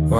ॐ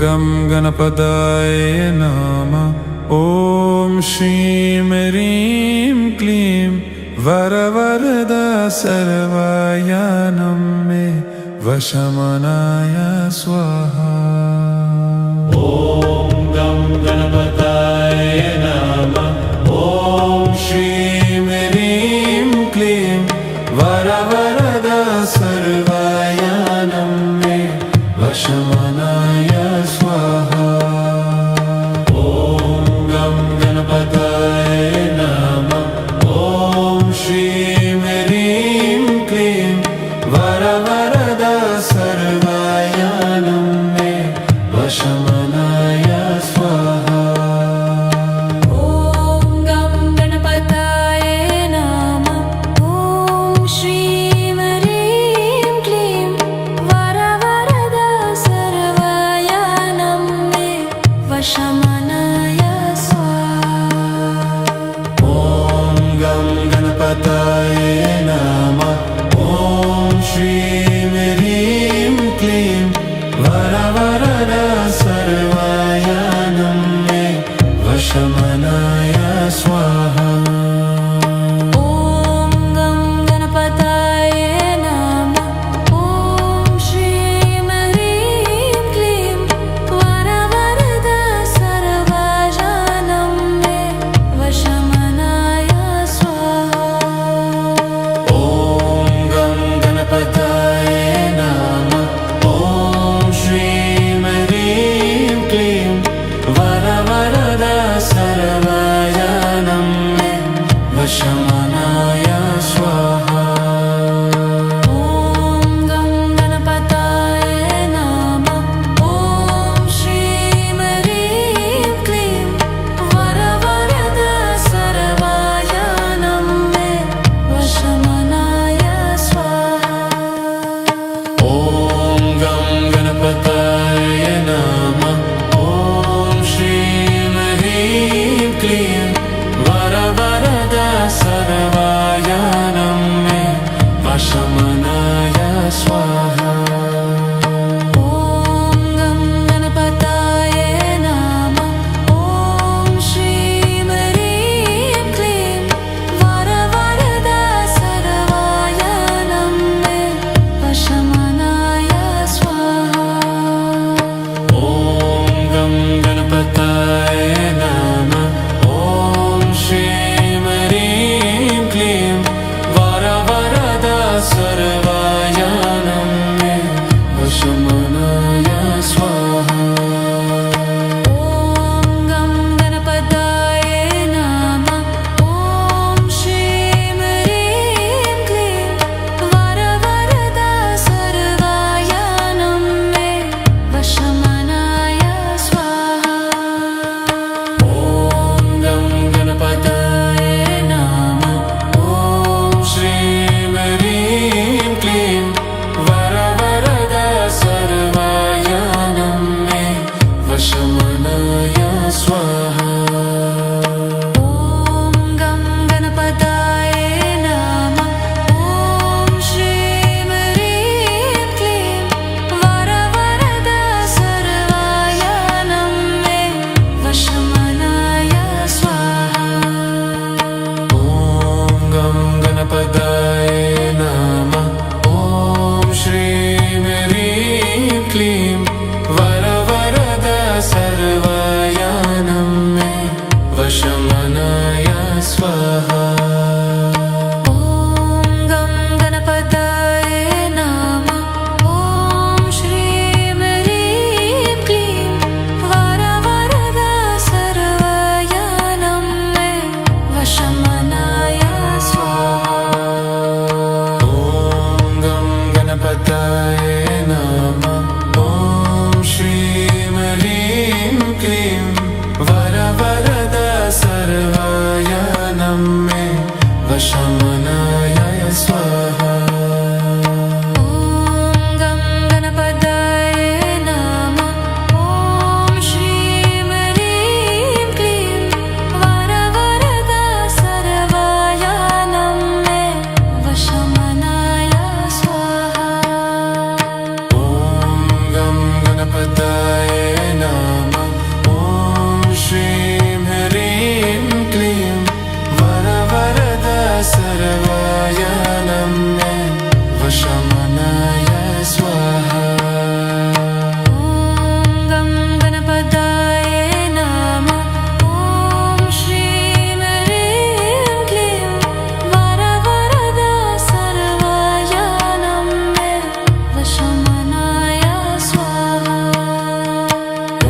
गं गणपतये नमः। ॐ श्रीं ह्रीं क्लीं वरवरदा सर्वयानं मे वशमनाय स्वाहा। ॐ गं गणपतये नमः। ॐ श्रीं ह्रीं क्लीं वरवरदा सर्वयानं मे वशमनाय स्वाहा। ॐ गं गणपतये नमः। ॐ श्रीं ह्रीं क्लीं वरवरदा सर्वयानं मे वशमनाय स्वाहा। ॐ गं गणपतये नमः। ॐ श्रीं ह्रीं क्लीं वरवरदा सर्वयानं मे वशमनाय स्वाहा। ॐ गं गणपतये नमः। ॐ श्रीं ह्रीं क्लीं वरवरदा सर्वयानं मे वशमनाय स्वाहा। ॐ गं गणपतये नमः। ॐ श्रीं ह्रीं क्लीं वरवरदा सर्वयानं मे वशमनाय स्वाहा। ॐ गं गणपतये नमः। ॐ श्रीं ह्रीं क्लीं वरवरदा सर्वयानं मे वशमनाय स्वाहा। ॐ गं गणपतये नमः। ॐ श्रीं ह्रीं क्लीं वरवरदा सर्वयानं मे वशमनाय स्वाहा। ॐ गं गणपतये नमः। ॐ श्रीं ह्रीं क्लीं वरवरदा सर्वयानं वशमनाय स्वाहा ॐ गं गणपतये नमः ॐ श्रीं ह्रीं क्लीं वरवरदा सर्वयानं मे वशमनाय स्वाहा ॐ गं गणपतये नमः ॐ श्रीं ह्रीं क्लीं वरवरदा सर्वयानं मे वशमनाय स्वाहा ॐ गं गणपतये नमः ॐ श्रीं ह्रीं क्लीं वरवरदा सर्वयानं मे वशमनाय स्वाहा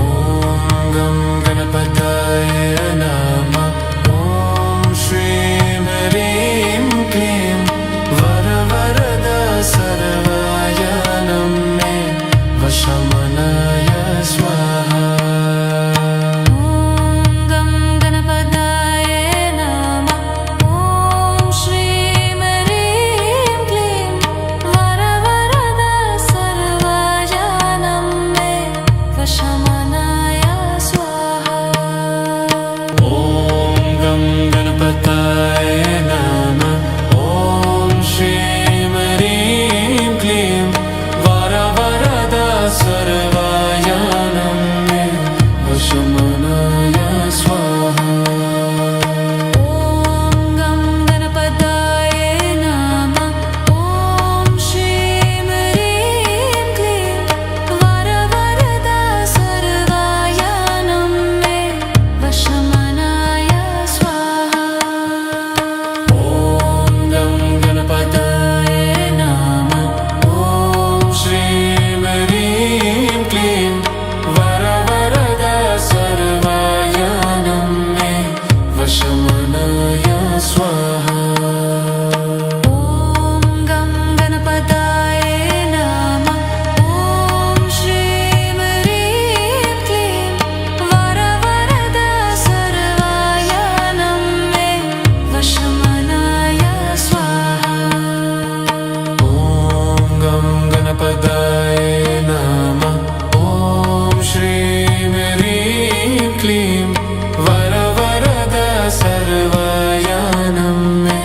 ॐ गं गणपतये नमः ॐ श्रीं ह्रीं क्लीं वरवरदा सर्वयानं मे वशमनाय स्वाहा ॐ गं गणपतये नमः ॐ श्रीं ह्रीं क्लीं वरवरदा सर्वयानं मे वशमनाय स्वाहा ॐ गं गणपतये नमः ॐ श्रीं ह्रीं क्लीं वरवरदा सर्वयानं मे वशमनाय स्वाहा ॐ गं गणपतये नमः ॐ श्रीं ह्रीं क्लीं वरवरदा सर्वयानं मे वशमनाय स्वाहा ॐ गं गणपतये नमः ॐ श्रीं ह्रीं क्लीं वरवरदा सर्वयानं मे वशमनाय स्वाहा ॐ गं गणपतये नमः ॐ श्रीं ह्रीं क्लीं वरवरदा सर्वयानं मे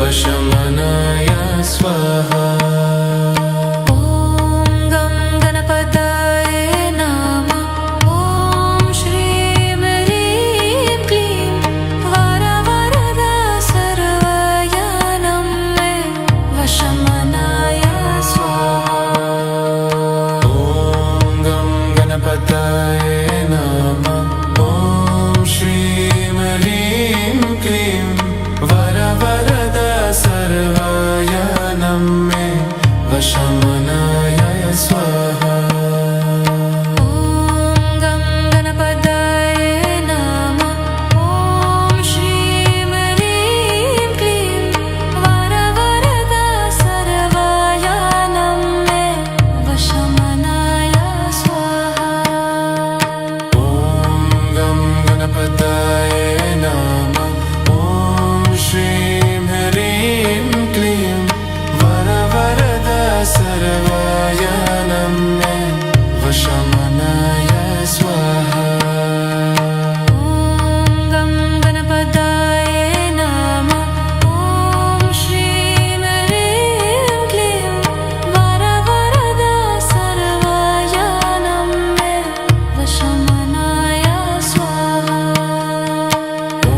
वशमनाय स्वाहा ॐ गं गणपतये नमः ॐ श्रीं ह्रीं क्लीं वरवरदा सर्वयानं मे वशमनाय स्वाहा ॐ गं गणपतये नमः ॐ श्रीं ह्रीं क्लीं वरवरदा सर्वयानं मे वशमनाय स्वाहा ॐ गं गणपतये नमः ॐ श्रीं ह्रीं क्लीं वरवरदा सर्वयानं मे वशमनाय स्वाहा ॐ गं गणपतये नमः ॐ श्रीं ह्रीं क्लीं वरवरदा सर्वयानं मे वशमनाय स्वाहा ॐ गं गणपतये नमः ॐ श्रीं ह्रीं क्लीं वरवरदा सर्वयानं मे वशमनाय स्वाहा ॐ गं गणपतये नमः ॐ श्रीं ह्रीं क्लीं वरवरदा सर्वयानं मे वशमनाय स्वाहा ॐ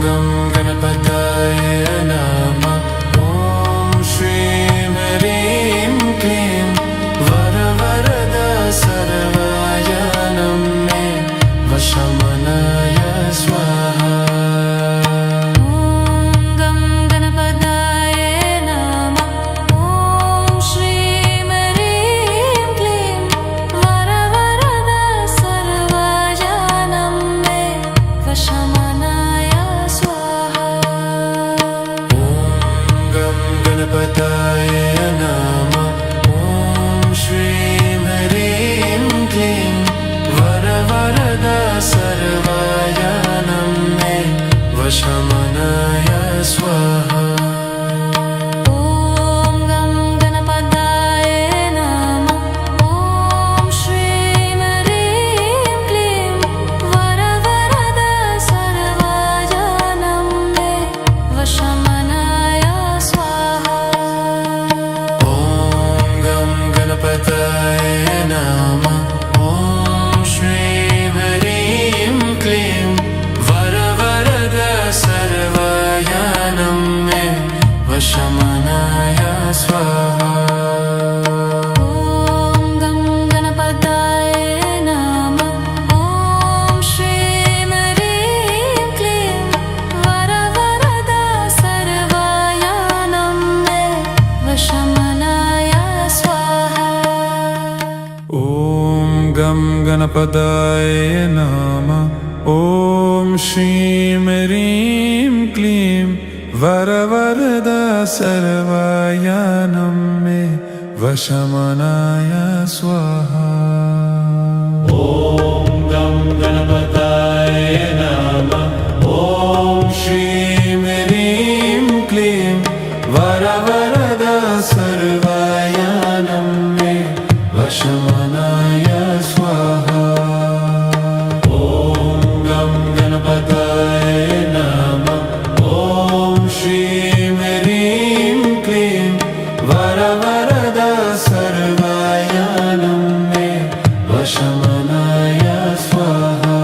गं गणपतये नमः ॐ श्रीं ह्रीं क्लीं वरवरदा सर्वयानं मे वशमनाय स्वाहा ॐ गं गणपतये नमः ॐ श्रीं ह्रीं क्लीं वरवरदा सर्वयानं मे वशमनाय स्वाहा ॐ गं गणपतये नमः ॐ श्रीं ह्रीं क्लीं वरवरदा सर्वयानं मे वशमनाय स्वाहा ॐ गं गणपतये नमः ॐ श्रीं ह्रीं क्लीं वरवरद सर्वजनं मे वशमनाय स्वाहा ॐ गं गणपतये नमः ॐ श्रीं ह्रीं क्लीं वरवरद सर्वयानं मे वशमनाय स्वाहा ॐ गं गणपतये नमः ॐ श्रीं ह्रीं क्लीं वरवरद सर्वयानं मे वशमनाय स्वाहा ॐ गं गणपतये नमः ॐ श्रीं ह्रीं क्लीं वरवरद सर्वयानं मे वशमनाय स्वाहा ॐ गं गणपतये नमः ॐ श्रीं ह्रीं क्लीं वरवरद सर्वयानं मे वशमनाय स्वाहा ॐ गं गणपतये नमः ॐ श्रीं ह्रीं क्लीं वरवरद सर्वयानं मे वशमनाय स्वाहा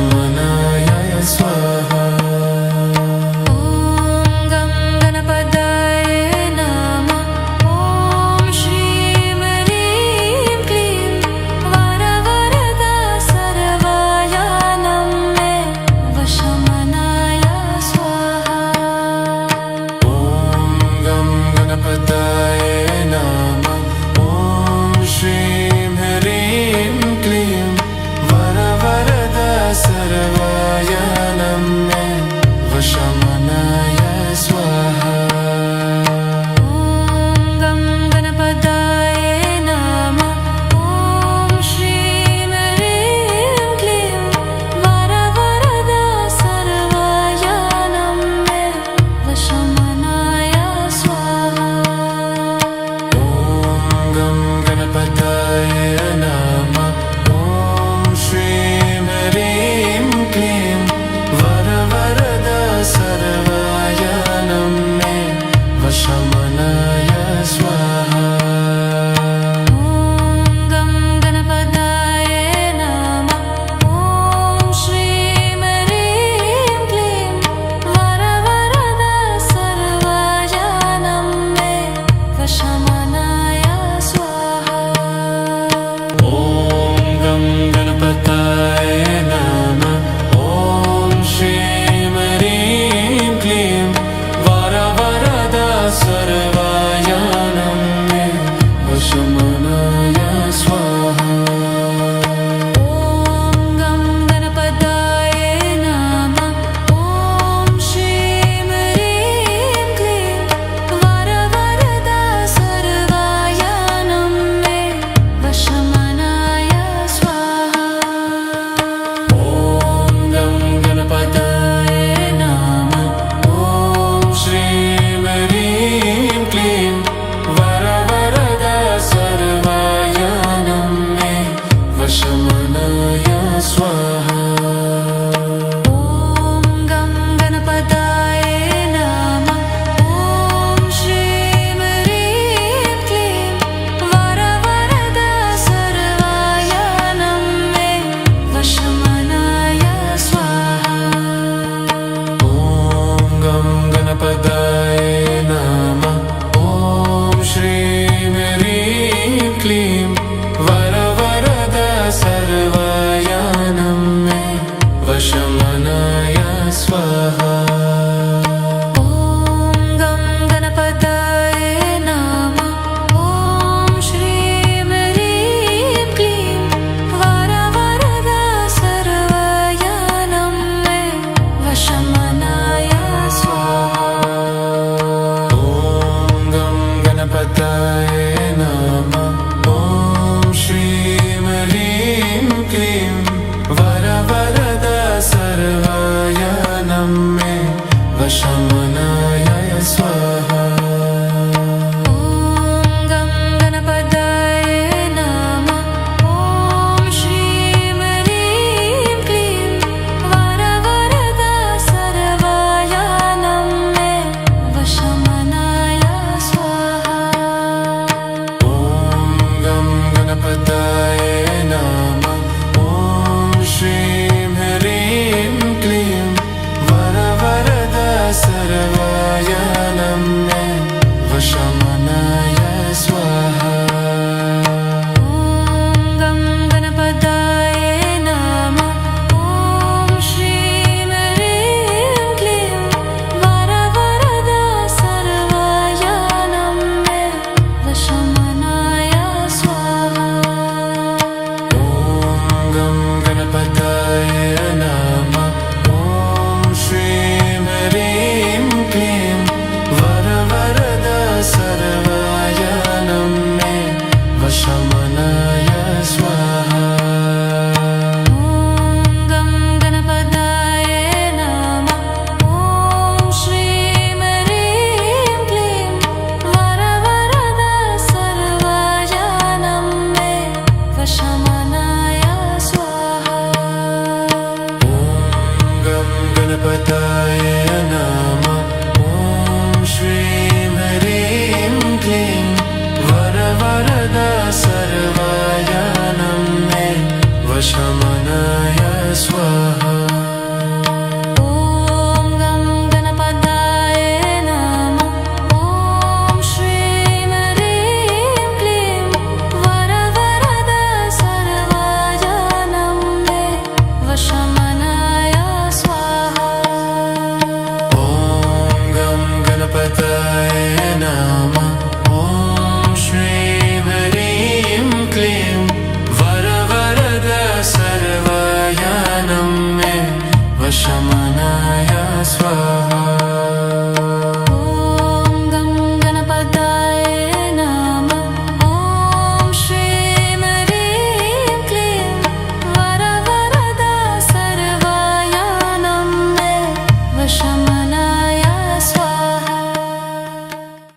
वशमनाय स्वाहा